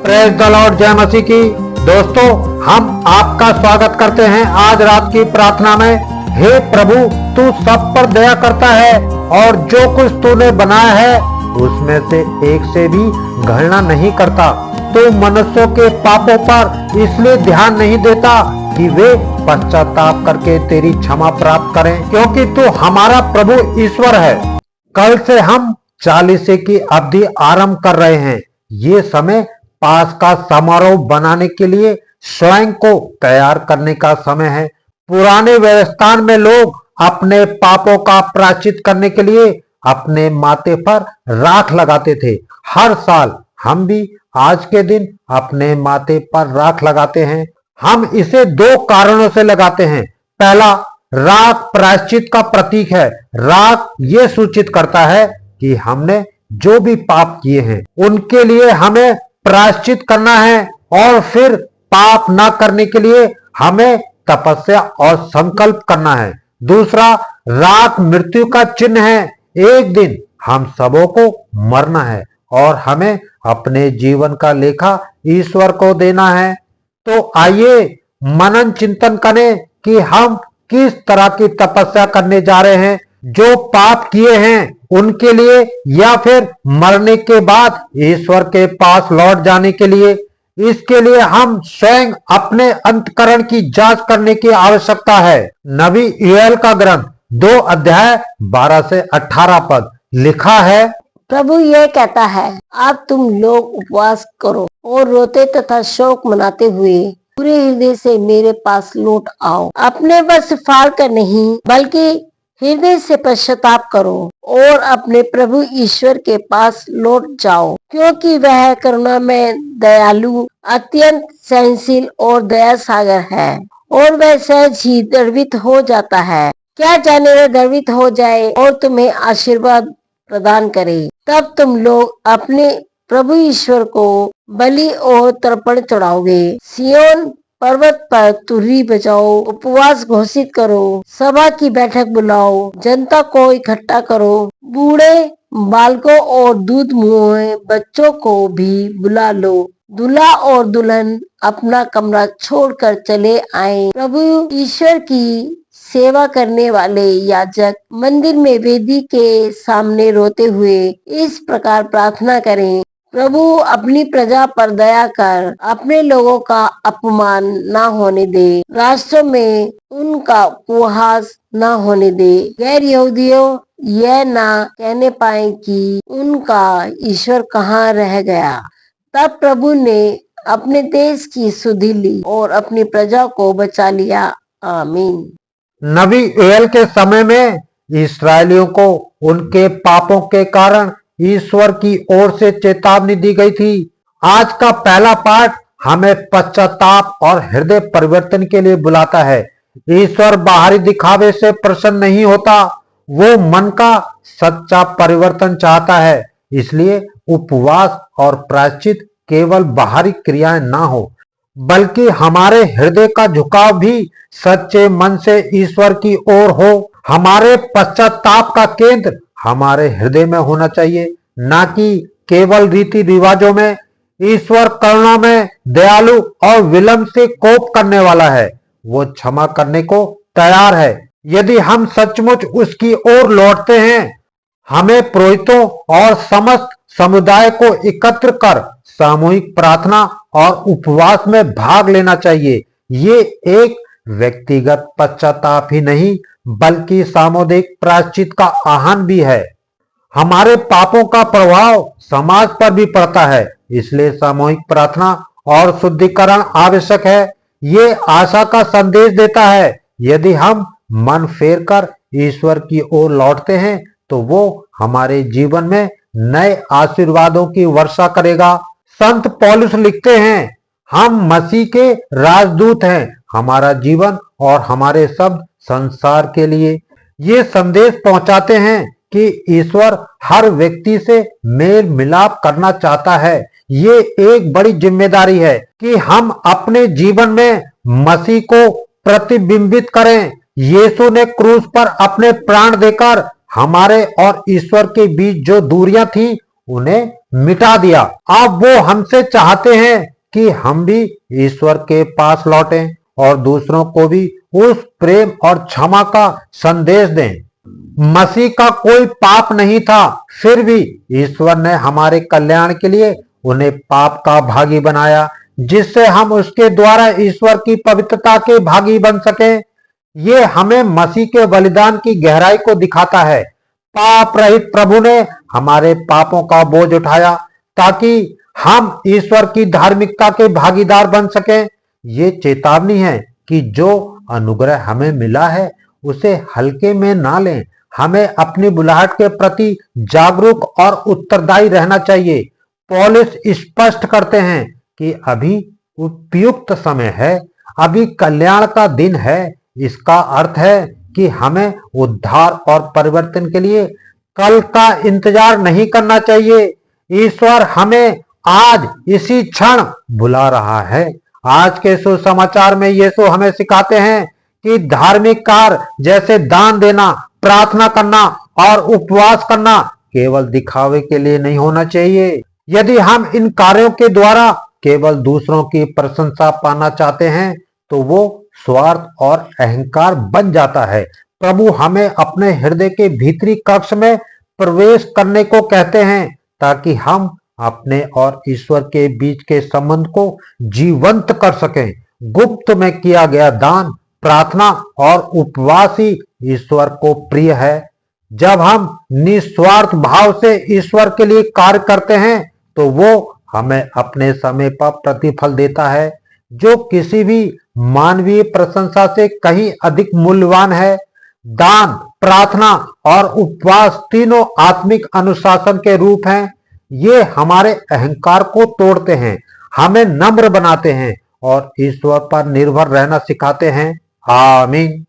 Praise the Lord, जय मसीह की। दोस्तों, हम आपका स्वागत करते हैं आज रात की प्रार्थना में। हे प्रभु, तू सब पर दया करता है और जो कुछ तूने बनाया है उसमें से एक से भी घृणा नहीं करता। तू मनुष्यों के पापों पर इसलिए ध्यान नहीं देता कि वे पश्चाताप करके तेरी क्षमा प्राप्त करें, क्योंकि तू हमारा प्रभु ईश्वर है। कल से हम 40 की अवधि आरंभ कर रहे हैं। ये समय पास का समारोह बनाने के लिए स्वयं को तैयार करने का समय है। पुराने व्यवस्थान में लोग अपने पापों का प्रायश्चित करने के लिए अपने माथे पर राख लगाते थे। हर साल हम भी आज के दिन अपने माथे पर राख लगाते हैं। हम इसे दो कारणों से लगाते हैं। पहला, राख प्रायश्चित का प्रतीक है। राख ये सूचित करता है कि हमने जो भी पाप किए हैं उनके लिए हमें प्रायश्चित करना है, और फिर पाप ना करने के लिए हमें तपस्या और संकल्प करना है। दूसरा, राख मृत्यु का चिन्ह है। एक दिन हम सबों को मरना है और हमें अपने जीवन का लेखा ईश्वर को देना है। तो आइए मनन चिंतन करें कि हम किस तरह की तपस्या करने जा रहे हैं, जो पाप किए हैं उनके लिए या फिर मरने के बाद ईश्वर के पास लौट जाने के लिए। इसके लिए हम स्वयं अपने अंतःकरण की जांच करने की आवश्यकता है। नबी यूएल का ग्रंथ 2 अध्याय 12 से 18 पद लिखा है, प्रभु यह कहता है, अब तुम लोग उपवास करो और रोते तथा शोक मनाते हुए पूरे हृदय से मेरे पास लौट आओ। अपने बस फाड़ कर नहीं, बल्कि हृदय से पश्चाताप करो और अपने प्रभु ईश्वर के पास लौट जाओ, क्योंकि वह करुणा में दयालु, अत्यंत सहनशील और दया सागर है, और वह सहज ही द्रवित हो जाता है। क्या जाने वह द्रवित हो जाए और तुम्हें आशीर्वाद प्रदान करे। तब तुम लोग अपने प्रभु ईश्वर को बलि और तर्पण चढ़ाओगे। सियोन पर्वत पर तुरही बजाओ, उपवास घोषित करो, सभा की बैठक बुलाओ, जनता को इकट्ठा करो, बूढ़े बालकों और दूध मुँहे बच्चों को भी बुला लो। दूल्हा और दुल्हन अपना कमरा छोड़कर चले आए। प्रभु ईश्वर की सेवा करने वाले याजक मंदिर में वेदी के सामने रोते हुए इस प्रकार प्रार्थना करें, प्रभु अपनी प्रजा पर दया कर अपने लोगों का अपमान ना होने दे, राष्ट्र में उनका उपहास ना होने दे। गैर यहूदियों यह ना कहने पाए कि उनका ईश्वर कहाँ रह गया। तब प्रभु ने अपने देश की सुधि ली और अपनी प्रजा को बचा लिया। आमीन। नबी यूएल के समय में इस्राएलियों को उनके पापों के कारण ईश्वर की ओर से चेतावनी दी गई थी। आज का पहला पाठ हमें पश्चाताप और हृदय परिवर्तन के लिए बुलाता है। ईश्वर बाहरी दिखावे से प्रसन्न नहीं होता, वो मन का सच्चा परिवर्तन चाहता है। इसलिए उपवास और प्रायश्चित केवल बाहरी क्रियाएं ना हो, बल्कि हमारे हृदय का झुकाव भी सच्चे मन से ईश्वर की ओर हो। हमारे पश्चाताप का केंद्र हमारे हृदय में होना चाहिए, ना कि केवल रीति रिवाजों में। ईश्वर करुणा में दयालु और विलंब से कोप करने वाला है। वो क्षमा करने को तैयार है यदि हम सचमुच उसकी ओर लौटते हैं। हमें पुरोहितों और समस्त समुदाय को एकत्र कर सामूहिक प्रार्थना और उपवास में भाग लेना चाहिए। ये एक व्यक्तिगत पश्चाताप ही नहीं, बल्कि सामुदायिक प्रायश्चित का आह्वान भी है। हमारे पापों का प्रभाव समाज पर भी पड़ता है, इसलिए सामूहिक प्रार्थना और शुद्धिकरण आवश्यक है। ये आशा का संदेश देता है, यदि हम मन फेर कर ईश्वर की ओर लौटते हैं तो वो हमारे जीवन में नए आशीर्वादों की वर्षा करेगा। संत पौलुस लिखते हैं, हम मसीह के राजदूत हैं। हमारा जीवन और हमारे शब्द संसार के लिए ये संदेश पहुंचाते हैं कि ईश्वर हर व्यक्ति से मेल मिलाप करना चाहता है। ये एक बड़ी जिम्मेदारी है कि हम अपने जीवन में मसीह को प्रतिबिंबित करें। यीशु ने क्रूस पर अपने प्राण देकर हमारे और ईश्वर के बीच जो दूरियां थी उन्हें मिटा दिया। अब वो हमसे चाहते हैं कि हम भी ईश्वर के पास लौटें और दूसरों को भी उस प्रेम और क्षमा का संदेश दें। मसीह का कोई पाप नहीं था, फिर भी ईश्वर ने हमारे कल्याण के लिए उन्हें पाप का भागी बनाया, जिससे हम उसके द्वारा ईश्वर की पवित्रता के भागी बन सके। ये हमें मसीह के बलिदान की गहराई को दिखाता है। पाप रहित प्रभु ने हमारे पापों का बोझ उठाया ताकि हम ईश्वर की धार्मिकता के भागीदार बन सके। ये चेतावनी है कि जो अनुग्रह हमें मिला है उसे हल्के में ना लें। हमें अपनी बुलाहट के प्रति जागरूक और उत्तरदायी रहना चाहिए। पौलुस स्पष्ट करते हैं कि अभी उपयुक्त समय है, अभी कल्याण का दिन है। इसका अर्थ है कि हमें उद्धार और परिवर्तन के लिए कल का इंतजार नहीं करना चाहिए। ईश्वर हमें आज इसी क्षण बुला रहा है। आज के सुसमाचार में यीशु हमें सिखाते हैं कि धार्मिक कार्य जैसे दान देना, प्रार्थना करना और उपवास करना केवल दिखावे के लिए नहीं होना चाहिए। यदि हम इन कार्यों के द्वारा केवल दूसरों की प्रशंसा पाना चाहते हैं तो वो स्वार्थ और अहंकार बन जाता है। प्रभु हमें अपने हृदय के भीतरी कक्ष में प्रवेश करने को कहते हैं ताकि हम अपने और ईश्वर के बीच के संबंध को जीवंत कर सकें। गुप्त में किया गया दान, प्रार्थना और उपवास ही ईश्वर को प्रिय है। जब हम निस्वार्थ भाव से ईश्वर के लिए कार्य करते हैं तो वो हमें अपने समय पर प्रतिफल देता है, जो किसी भी मानवीय प्रशंसा से कहीं अधिक मूल्यवान है। दान, प्रार्थना और उपवास तीनों आत्मिक अनुशासन के रूप हैं। ये हमारे अहंकार को तोड़ते हैं, हमें नम्र बनाते हैं और ईश्वर पर निर्भर रहना सिखाते हैं। आमीन।